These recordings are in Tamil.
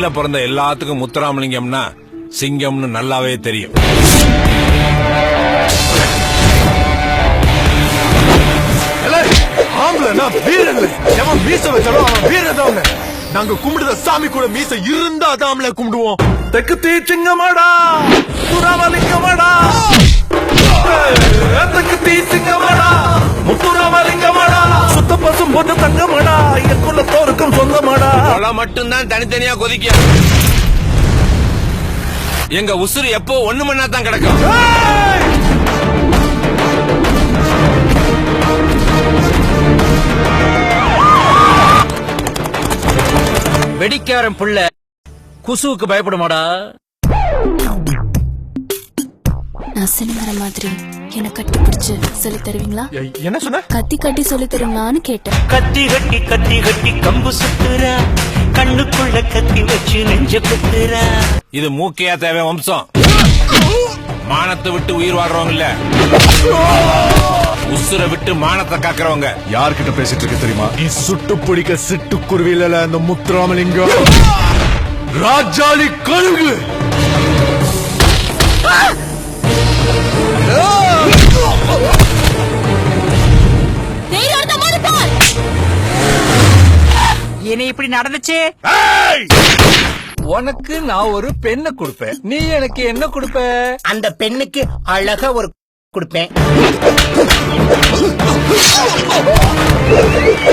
மண்ணுல பிறந்த எல்லாத்துக்கும் முத்துராமலிங்கம்னா சிங்கம்னு நல்லாவே தெரியும். நாங்க கும்பிடுற சாமி கூட மீச இருந்தா தாமல கும்பிடுவோம். தெற்கு தீச்சிங்கமாடா முத்துராமலிங்கமாடா, தெற்கு தீச்சிங்கமாடா முத்துராமலிங்கமாடா, சுத்த பசும் பொண்ணு தங்கமாடா, என் குலத்தோருக்கும் சொந்தமாடா. மட்டும்தான் தனித்தனியா கொதிக்க, எங்க உசுறு எப்போ ஒண்ணு மண்ணா தான் கிடக்கும். வெடிக்காரன் புள்ள குசுவுக்கு பயப்படுமாடா? நான் சிலுங்கிற மாதிரி என்ன கட்டி பிடிச்சு சொல்லி தருவீங்களா? என்ன சொன்ன? கத்தி கட்டி சொல்லி தருவீங்களான்னு கேட்டேன். கத்தி கட்டி கத்தி கட்டி கம்பு சுத்துற, கண்ணுக்குள்ள கத்தி வச்சு நெஞ்ச குத்துற. இது மூக்கையா தேவை வம்சம். மானத்தை விட்டு உயிர் வாழ்றவங்க இல்ல, உசுரை விட்டு மானத்தை காக்குறவங்க. யார்கிட்ட பேசிட்டு இருக்க தெரியுமா? நீ சுட்டு பிடிக்க சிட்டுக்குருவில அந்த முத்துராமலிங்கம் ராஜாளி கழுகு. இனி இப்படி நடந்துச்சு. உனக்கு நான் ஒரு பெண்ணை கொடுப்பேன், நீ எனக்கு என்ன கொடுப்ப? அந்த பெண்ணுக்கு அழகா ஒரு கொடுப்பேன்.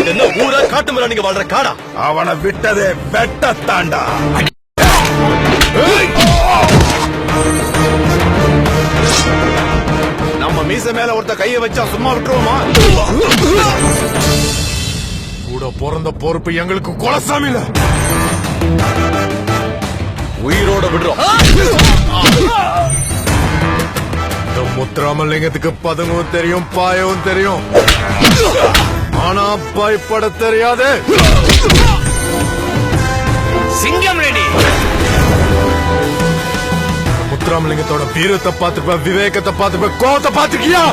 என்ன ஊரா காட்டு மேல நீங்க வாழ்ற காடா? அவனை விட்டதே வெட்டத்தாண்டா. நம்ம மீச மேல ஒருத்த கைய வச்சா சும்மா விட்டுருவோமா? கூட பிறந்த பொறுப்பு எங்களுக்கு குலசாமி இல்ல, உயிரோட விடுறோம். இந்த முத்துராமலிங்கத்துக்கு பதுங்கவும் தெரியும், பாயவும் தெரியும், ஆனா பயப்பட தெரியாது. சிங்கம் ரெடி. முத்துராமலிங்கத்தோட வீரத்தை பார்த்துப்ப, விவேகத்தை பார்த்துப்ப, கோபத்தை பார்த்துக்கியா?